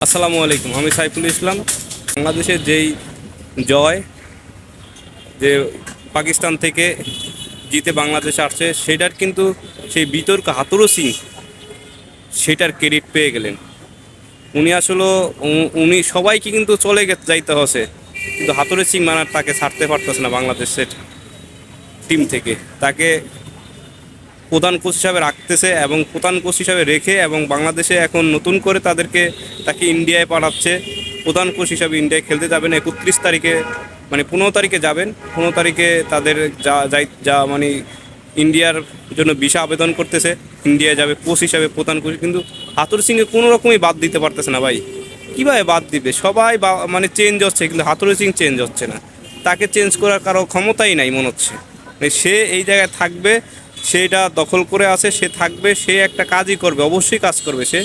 আসসালামু আলাইকুম। আমি সাইফুল ইসলাম। বাংলাদেশের যেই জয়, যে পাকিস্তান থেকে জিতে বাংলাদেশে আসছে, সেটার কিন্তু সেই বিতর্ক হাতুড়ু সিং সেটার ক্রেডিট পেয়ে গেলেন। উনি আসলে উনি সবাইকে কিন্তু যাইতে হচ্ছে, কিন্তু হাতুড়ু সিং তাকে ছাড়তে পারতেছে না বাংলাদেশের টিম থেকে। তাকে প্রধান কোচ হিসাবে রাখতেছে এবং প্রধান কোচ হিসাবে রেখে এবং বাংলাদেশে এখন নতুন করে তাকে ইন্ডিয়ায় পাঠাচ্ছে। প্রধান কোচ হিসাবে ইন্ডিয়ায় খেলতে যাবেন 31 তারিখে, মানে 15 তারিখে যাবেন। 15 তারিখে তাদের যা মানে ইন্ডিয়ার জন্য ভিসা আবেদন করতেছে, ইন্ডিয়ায় যাবে কোচ হিসাবে, প্রধান কোচ। কিন্তু হাতুড়ু সিংকে কোনো রকমই বাদ দিতে পারতেছে না ভাই। কীভাবে বাদ দিবে? সবাই মানে চেঞ্জ হচ্ছে, কিন্তু হাতুড়ু সিং চেঞ্জ হচ্ছে না। তাকে চেঞ্জ করার কারো ক্ষমতাই নাই মনে হচ্ছে। মানে সে এই জায়গায় থাকবে, সেটা দখল করে আছে, সে থাকবে, সে একটা কাজই করবে, অবশ্যই কাজ করবে সে।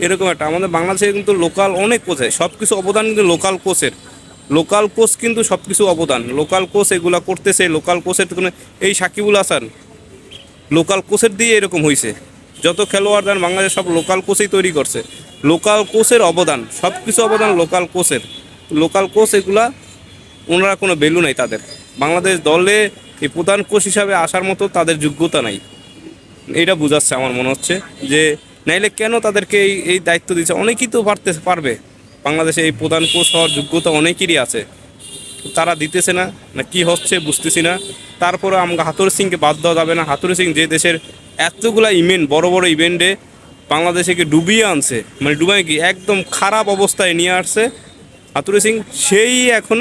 এরকম একটা আমাদের বাংলাদেশে কিন্তু লোকাল অনেক কোচ আছে, সব কিছু অবদান কিন্তু লোকাল কোচের। লোকাল কোচ কিন্তু সব কিছু অবদান, লোকাল কোচ এগুলো করতেছে। লোকাল কোচের কোনো এই সাকিবুল হাসান লোকাল কোচের দিয়ে এরকম হয়েছে। যত খেলোয়াড় দেন বাংলাদেশ সব লোকাল কোচই তৈরি করছে। লোকাল কোচের অবদান, সব কিছু অবদান লোকাল কোচের। লোকাল কোচ এগুলা, ওনারা কোনো ভ্যালু নাই তাদের। বাংলাদেশ দলে এই প্রধান কোচ হিসাবে আসার মতো তাদের যোগ্যতা নাই, এটা বোঝাচ্ছে আমার মনে হচ্ছে। যে নাইলে কেন তাদেরকে এই দায়িত্ব দিচ্ছে? অনেকেই তো পারবে। বাংলাদেশে এই প্রধান কোচ হওয়ার যোগ্যতা অনেকেরই আছে, তারা দিতেছে না। না কি হচ্ছে বুঝতেছি না। তারপরে আমাকে হাতুড়ু সিংকে বাদ দেওয়া যাবে না। হাতুড়ু সিং যে দেশের এতগুলা ইভেন্ট, বড় বড় ইভেন্টে বাংলাদেশকে ডুবিয়ে আনছে, মানে ডুবাই কি একদম খারাপ অবস্থায় নিয়ে আসছে হাতুড়ু সিং, সেই এখন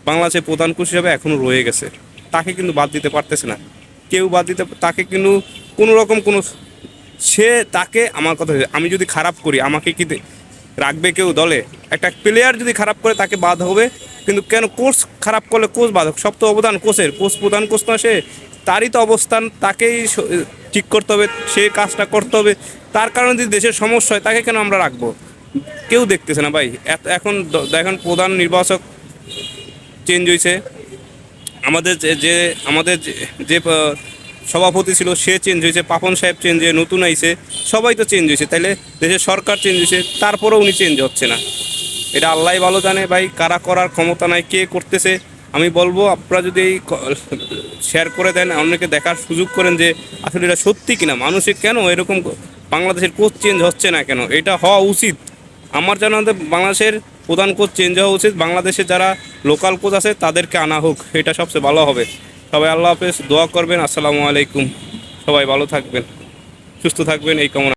বাংলাদেশের প্রধান কোচ হিসাবে এখনও রয়ে গেছে। তাকে কিন্তু বাদ দিতে পারতেছে না কেউ। তাকে কিন্তু কোনো রকম তাকে, আমার কথা, আমি যদি খারাপ করি আমাকে কি রাখবে কেউ দলে? একটা প্লেয়ার যদি খারাপ করে তাকে বাদ হবে, কিন্তু কেন কোচ খারাপ করলে কোচ বাদ হোক? সব তো অবদান কোচের। কোচ প্রধান কোচ না সে? তারই তো অবস্থান, তাকেই ঠিক করতে হবে, সে কাজটা করতে হবে। তার কারণে যদি দেশের সমস্যা হয় তাকে কেন আমরা রাখবো? কেউ দেখতেছে না ভাই। এখন দেখেন প্রধান নির্বাচক চেঞ্জ হয়েছে, আমাদের যে সভাপতি ছিল সে চেঞ্জ হয়েছে, পাপন সাহেব চেঞ্জ হয়ে নতুন আইছে, সবাই তো চেঞ্জ হয়েছে। তাইলে দেশের সরকার চেঞ্জ হয়েছে, তারপরেও উনি চেঞ্জ হচ্ছে না। এটা আল্লাহ ভালো জানে ভাই, কারা করার ক্ষমতা নাই, কে করতেছে। আমি বলবো আপনারা যদি এই শেয়ার করে দেন, অন্যকে দেখার সুযোগ করেন যে আসলে এটা সত্যি কিনা, মানুষের কেন এরকম বাংলাদেশের কোচ চেঞ্জ হচ্ছে না কেন? এটা হওয়া উচিত। আমার জানাতে বাংলাদেশের প্রধান কোচ চেঞ্জ হওয়া উচিত। বাংলাদেশে যারা লোকাল কোচ আছে তাদেরকে আনা হোক, এটা সবচেয়ে ভালো হবে। সবাই আল্লাহ হাফেজ, দোয়া করবেন। আসসালামু আলাইকুম। সবাই ভালো থাকবেন, সুস্থ থাকবেন, এই কামনা।